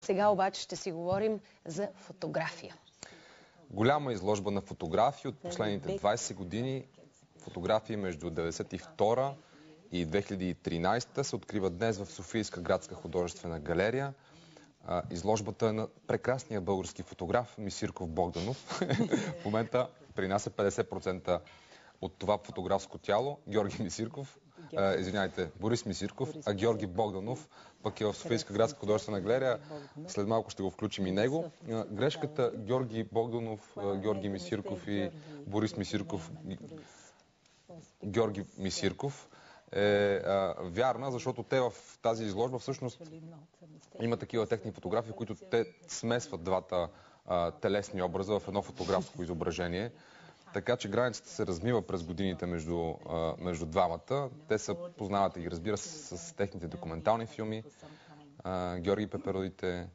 Сега обаче ще си говорим за фотография. Голяма изложба на фотографии от последните 20 години. Фотографии между 1992 и 2013 се открива днес в Софийска градска художествена галерия. Изложбата е на прекрасния български фотограф Мисирков Богданов. В момента при нас е 50% от това фотографско тяло. Георги Мисирков, Борис Мисирков, а Георги Богданов пък е в Софийска градска художествена галерия. След малко ще го включим и него. Грешката Георги Богданов, Георги Мисирков и Борис Мисирков, Георги Мисирков е вярна, защото те в тази изложба всъщност има такива техни фотографии, които те смесват двата телесни образа в едно фотографско изображение. Така че границата се размива през годините между двамата. Те се познават и разбира се с техните документални филми. Георги Пеперодите,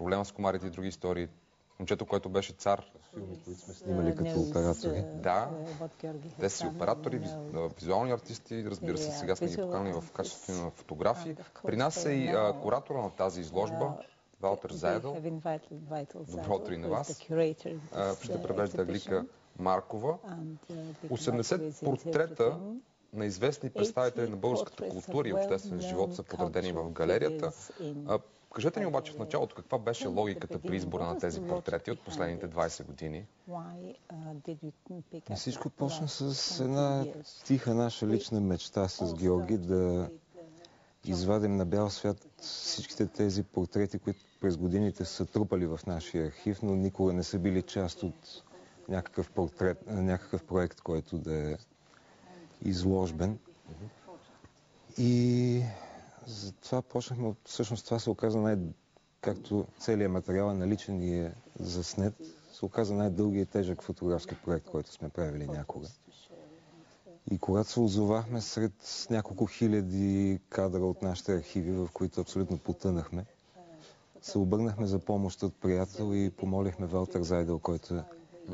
Проблема с комарите и други истории. Момчето, което беше цар. Филми, които сме снимали като оператори. Да, те са оператори, визуални артисти. Разбира се, сега сме ги поканали в качеството на фотографии. При нас е и куратора на тази изложба, Валтер Зайдел. Добро утро и на вас. Ще превежда Глика Маркова. 80 портрета на известни представители на българската култура и обществен живот са подредени в галерията. Кажете ни обаче в началото каква беше логиката при избора на тези портрети от последните 20 години? Всичко почна с една тиха наша лична мечта с Георги да извадим на бял свят всичките тези портрети, които през годините са трупали в нашия архив, но никога не са били част от някакъв проект, който да е изложбен. И затова почнахме, всъщност това се оказа както целият материал е наличен и е заснет, се оказа най-дългият и тежък фотографски проект, който сме правили някога. И когато се озовахме сред няколко хиляди кадра от нашите архиви, в които абсолютно потънахме, се обърнахме за помощ от приятел и помолихме Валтер Зайдел, който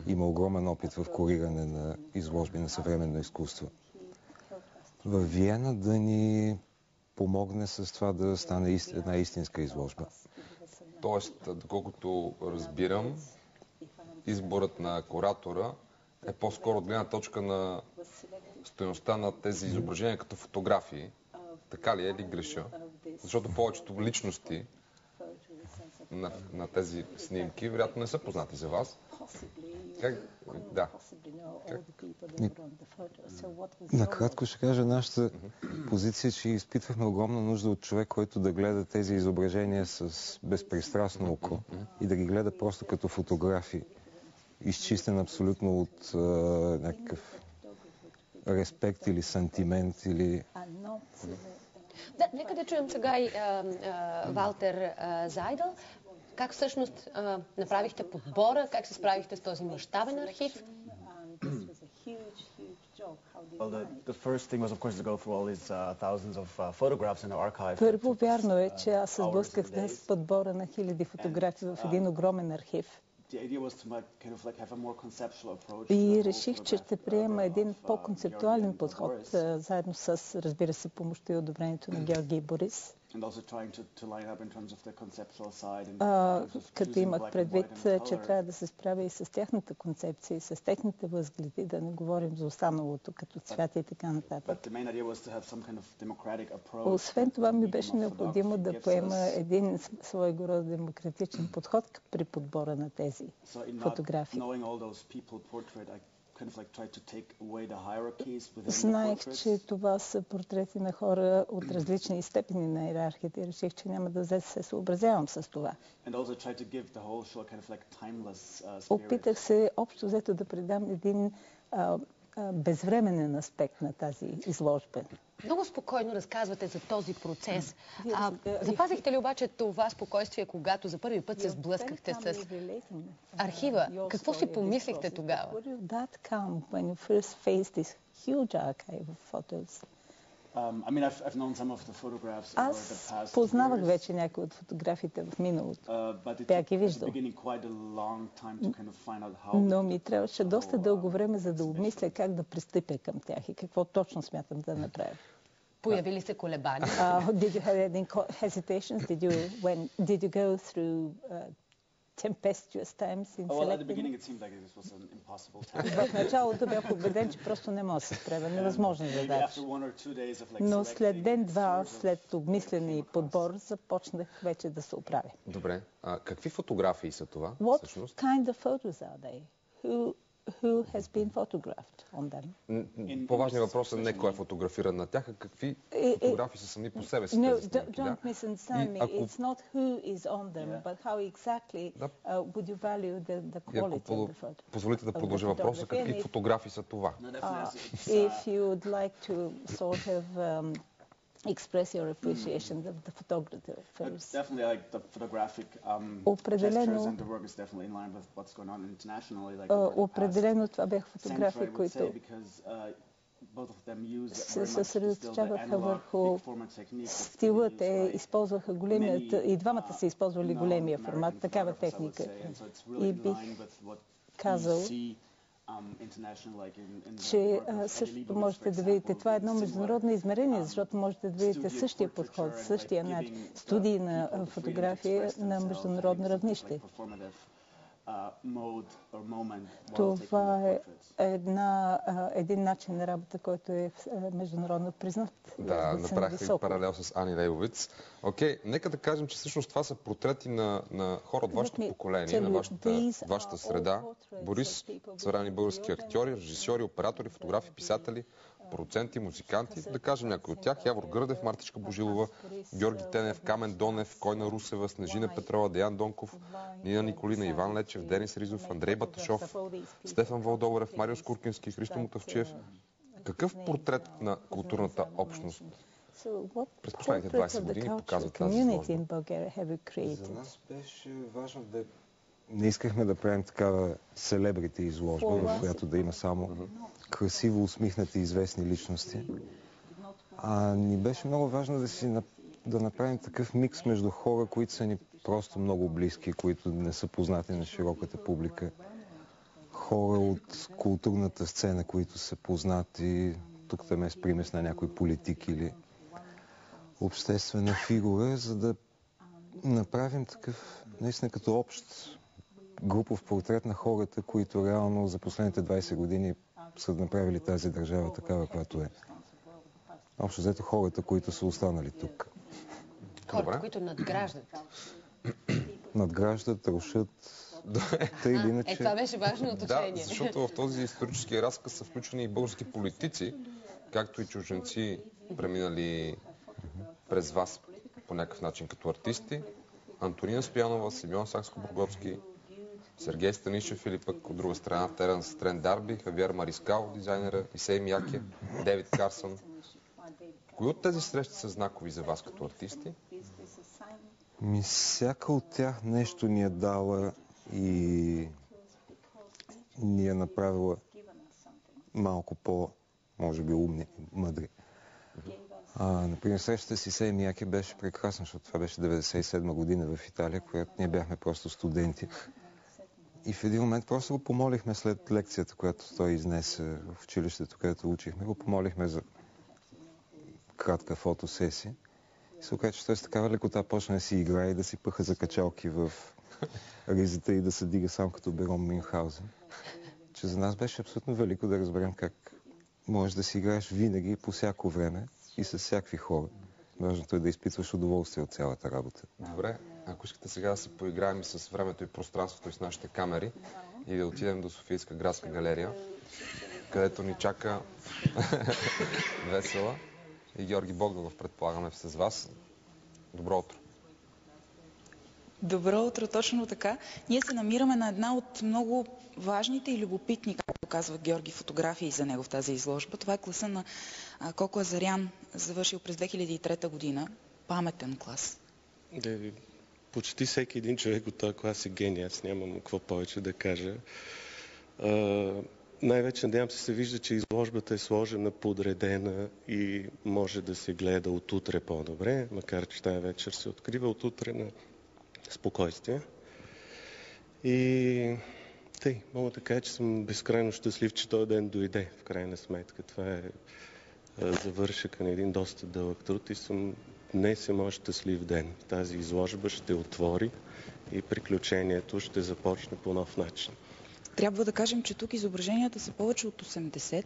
има огромен опит в куриране на изложби на съвременно изкуство в Виена, да ни помогне с това да стане една истинска изложба. Тоест, доколкото разбирам, изборът на куратора е по-скоро от гледна точка на стойността на тези изображения като фотографии. Така ли е, или греша? Защото повечето личности на тези снимки вероятно не са познати за вас. Да. Накратко ще кажа, нашата позиция, че изпитвахме огромна нужда от човек, който да гледа тези изображения с безпристрастно око и да ги гледа просто като фотографии, изчистен абсолютно от някакъв респект или сантимент или... Да, нека да чуем сега и Валтер Зайдел. Как всъщност направихте подбора, как се справихте с този мащабен архив? Първо, вярно е, че аз се сблъсках днес с подбора на хиляди фотографии в един огромен архив. И реших, че ще приема един по-концептуален подход, заедно с, разбира се, помощта и одобрението на Георги и Борис. Като имах предвид, че трябва да се справя и с тяхната концепция, и с техните възгледи, да не говорим за останалото, като цвят и така нататък. Освен това ми беше необходимо да поема един своего рода демократичен подход при подбора на тези фотографии. Знаех, че това са портрети на хора от различни степени на иерархията и реших, че няма да се съобразявам с това. Опитах се общо взето да придам един безвременен аспект на тази изложба. Много спокойно разказвате за този процес. Запазихте ли обаче това спокойствие, когато за първи път се сблъскахте с архива? Какво си помислихте тогава? Аз познавах вече някои от фотографиите в миналото. Бях ги виждал. Но ми трябваше доста дълго време, за да обмисля как да пристъпя към тях и какво точно смятам да направя. Появи ли се колебания? Did you have any hesitations? Did you go through tempestuous times in Well, at the selecting? beginning it seemed like this was an impossible task. В началото бях убеден, че просто не може да се справя. Невъзможна задача. After 1 or 2 days of like Но след ден-два, selecting, след обмислене и подбор, започнах вече да се оправя. Добре. Какви фотографии са това, What всъщност? kind of photos are they? Who has been photographed on them? По-важният въпрос е не кой е фотографиран на тях, а какви фотографии са сами по себе си No, тези снимки. don't misunderstand me. It's not who is on them, but how exactly would you value the И ако quality of the photo? позволите да продължа въпроса, какви фотографии са това? If you would like to sort of express your appreciation of the photographers. Definitely like the photographic Определено- gestures and the work is definitely in line with what's going on internationally. Like the work in the past. Определено това бяха Same фотографии, I would say, които because both of them use се very much still the съсредоточаваха analog върху big format technique that's стила. used Те by използваха големият, и двамата са използвали големия формат, non-American такава photographers, I would техника. say. And so it's really И in бих line with what казал, you see international, like in the че work of Elie същото Leibovitz, можете for да видите. example, Това е едно similar, международно измерение, защото можете да видите studio същия portraiture подход, and, същия like, начин. giving Студии the на people the freedom to фотография express на themselves международно in равнище. like performative mode or moment while taking Това the е portraits. един начин на работа, който е международно признат. Да, Издигнат се направих нависоко. паралел с Ани Лейбовиц. Окей, нека да кажем, че всъщност това са портрети на хора от вашето поколение, на вашата среда. Борис, съвременни български актьори, режисьори, оператори, фотографи, писатели, продуценти, музиканти. Да кажем някои от тях. Явор Гърдев, Мартичка Божилова, Георги Тенев, Камен Донев, Койна Русева, Снежина Петрова, Деян Донков, Нина Николина, Иван Лечев, Денис Ризов, Андрей Баташов, Стефан Вълдоларев, Марио Скуркински, Христо Мутавчиев. Какъв портрет на културната общност през последните 20 години показва тази изложба? За нас беше важно да... Не искахме да правим такава селебрити изложба, в която да има само красиво усмихнати известни личности. А ни беше много важно да направим такъв микс между хора, които са ни просто много близки, които не са познати на широката публика. Хора от културната сцена, които са познати тук там с примес на някой политик или обществена фигура, за да направим такъв, наистина като общ групов портрет на хората, които реално за последните 20 години са направили тази държава такава, която е. Общо взето хората, които са останали тук. Хората, които надграждат. Надграждат, рушат. Тъй или иначе... Това беше важно уточнение. Да, защото в този исторически разказ са включени и български политици, както и чужденци, преминали през вас по някакъв начин като артисти. Антонина Стоянова, Симеон Сакско-Бургоцки, Сергей Станишев или пък от друга страна Теренс Трен Дарби, Хавиер Марискал, дизайнера, Исей Мияке, Дейвид Карсън. Кои от тези срещи са знакови за вас като артисти? Всяка от тях нещо ни е дала и ни е направила малко може би умни, мъдри. Например, срещата с Исей Мияке беше прекрасна, защото това беше 1997 година в Италия, когато ние бяхме просто студенти. И в един момент просто го помолихме след лекцията, която той изнесе в училището, където учихме, го помолихме за кратка фотосесия. И се оказа, че той с такава лекота почна да си играе и да си пъха за качалки в ризата и да се дига сам като Берон Мюнхаузен. Че за нас беше абсолютно велико да разберем как можеш да си играеш винаги, по всяко време и с всякакви хора. Важното е да изпитваш удоволствие от цялата работа. Добре, ако искате сега да се поиграем и с времето и пространството и с нашите камери и да отидем до Софийска градска галерия, където ни чака Весела и Георги Богданов, предполагаме с вас. Добро утро! Добро утро, точно така. Ние се намираме на една от много важните и любопитни, както казва Георги, фотографии за него в тази изложба. Това е класа на Коко Азарян, завършил през 2003 година. Паметен клас. Почти всеки един човек от този клас е гений. Аз нямам какво повече да кажа. Най-вече, надявам се вижда, че изложбата е сложена, подредена и може да се гледа от утре по-добре, макар че тази вечер се открива от утре на спокойствие. И мога да кажа, че съм безкрайно щастлив, че този ден дойде, в крайна сметка. Това е завършъка на един доста дълъг труд и днес е моят щастлив ден. Тази изложба ще отвори и приключението ще започне по нов начин. Трябва да кажем, че тук изображенията са повече от 80,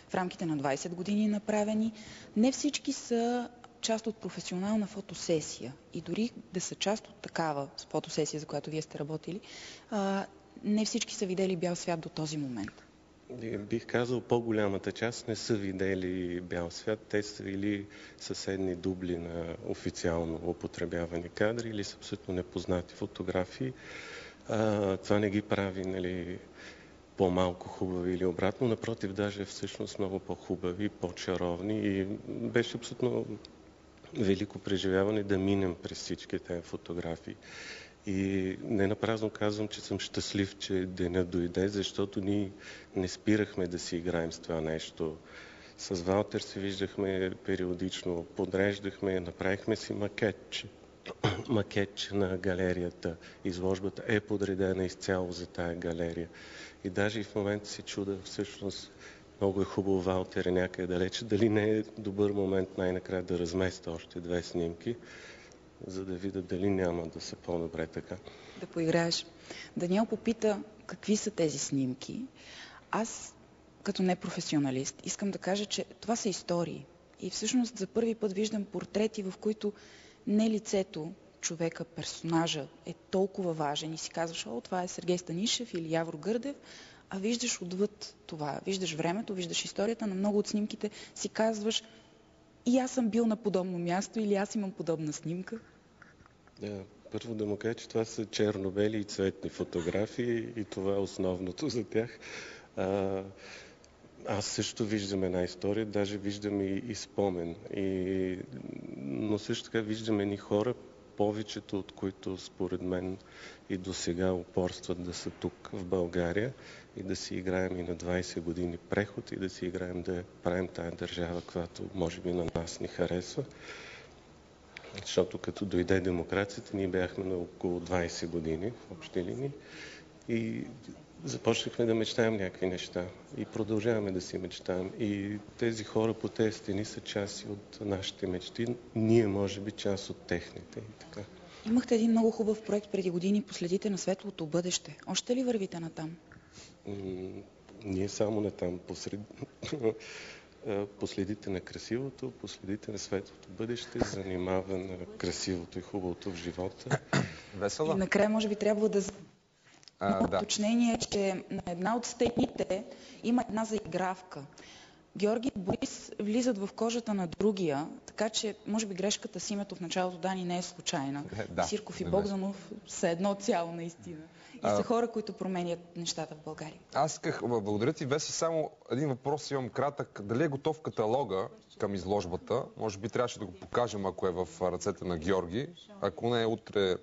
в рамките на 20 години направени. Не всички са част от професионална фотосесия. И дори да са част от такава фотосесия, за която вие сте работили, не всички са видели бял свят до този момент. Бих казал, по-голямата част не са видели бял свят. Те са или съседни дубли на официално употребявани кадри, или са абсолютно непознати фотографии. Това не ги прави, нали, по-малко хубави или обратно. Напротив, даже всъщност много по-хубави, по-чаровни. И беше абсолютно велико преживяване да минем през всички тези фотографии. И не напразно казвам, че съм щастлив, че денят дойде, защото ние не спирахме да си играем с това нещо. С Валтер се виждахме периодично, подреждахме, направихме си макетче на галерията. Изложбата е подредена изцяло за тая галерия. И даже и в момента се чуда, всъщност много е хубаво Валтер е някъде далече, дали не е добър момент най-накрая да разместя още 2 снимки, за да видя дали няма да са по-добре така. Да поиграеш. Даниел попита какви са тези снимки. Аз, като непрофесионалист, искам да кажа, че това са истории. И всъщност за първи път виждам портрети, в които не лицето, човека, персонажа е толкова важен и си казваш, това е Сергей Станишев или Явор Гърдев, а виждаш отвъд това. Виждаш времето, виждаш историята. На много от снимките си казваш, и аз съм бил на подобно място или аз имам подобна снимка. Да, първо да му кажа, че това са черно-бели и цветни фотографии и това е основното за тях. Аз също виждам една история, даже виждам и спомен. Но също така виждам едни хора, повечето от които според мен и до сега упорстват да са тук в България и да си играем и на 20 години преход и да си играем да правим тая държава, която може би на нас ни харесва. Защото като дойде демокрацията, ние бяхме на около 20 години в общи линии и започнахме да мечтаем някакви неща и продължаваме да си мечтаем. И тези хора по тези стени са части от нашите мечти. Ние, може би, част от техните. И така. Имахте един много хубав проект преди години по следите на светлото бъдеще. Още ли вървите натам? Ние само натам. Последите на красивото, последите на светлото бъдеще, занимава на красивото и хубавото в живота. Весела? И накрая, може би, трябва да уточнение, че на една от стените има една заигравка. Георги и Борис влизат в кожата на другия, така че може би грешката с името в началото Дани не е случайна. Сирков и Богданов са едно цяло наистина. И са хора, които променят нещата в България. Аз исках, благодаря ти, Веси, само един въпрос имам кратък. Дали е готов каталога към изложбата? Може би трябваше да го покажем, ако е в ръцете на Георги. Ако не е, утре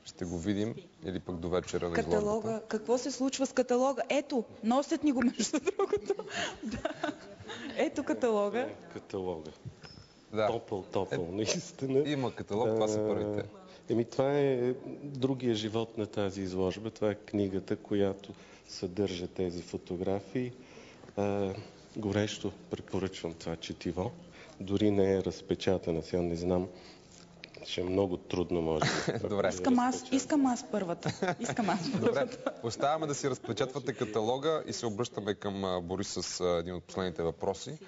ще го видим или пък до вечера на изложбата. Каталога. Какво се случва с каталога? Ето, носят ни го между другото. Ето каталога. Каталога. Да. Топъл, наистина. Има каталог, това са първите. Това е другия живот на тази изложба. Това е книгата, която съдържа тези фотографии. Горещо препоръчвам това четиво. Дори не е разпечатана. Сега не знам. Ще е много трудно, може би. Добре. Искам аз първата. Добре. Оставаме да си разпечатвате каталога и се обръщаме към Борис с един от последните въпроси.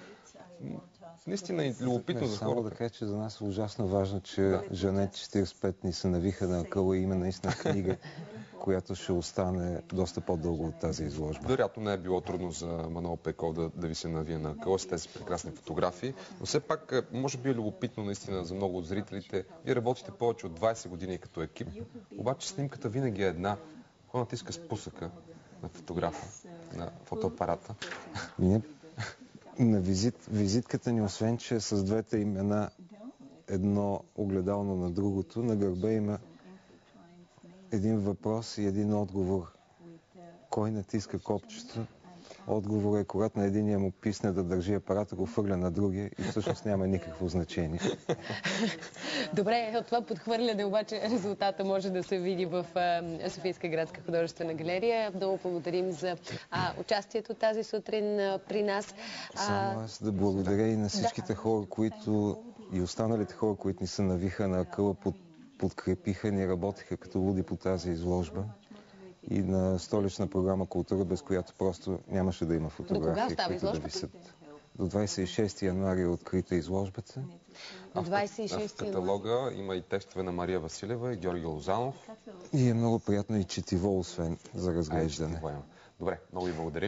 Наистина е любопитно за хората. Само да кажа, че за нас е ужасно важно, че Жанет 45 ни се навиха на акъла и има наистина книга, която ще остане доста по-дълго от тази изложба. Вероятно не е било трудно за Манол Пейков да ви се навие на акъла с тези прекрасни фотографии, но все пак може би е любопитно наистина за много от зрителите. Вие работите повече от 20 години като екип, обаче снимката винаги е една. Кой натиска спусъка на фотографа, на фотоапарата? На визитката ни, освен че с двете имена едно огледално на другото, на гърба има един въпрос и един отговор. Кой натиска копчето? Отговорът е, когато на единия му писне да държи апарата, го фърля на другия и всъщност няма никакво значение. Добре, от това подхвърляне обаче резултата може да се види в Софийска градска художествена галерия. Много благодарим за участието тази сутрин при нас. Само аз да благодаря и на всичките хора, които и останалите хора, които ни се навиха на акъла, подкрепиха ни, работиха като луди по тази изложба. И на Столична програма Култура, без която просто нямаше да има фотографии, които да висят. До 26 януари е открита изложбата. До 26 януари. В каталога има и текстове на Мария Василева и Георги Лозанов. И е много приятно и четиво, освен за разглеждане. Добре, много ви благодарим.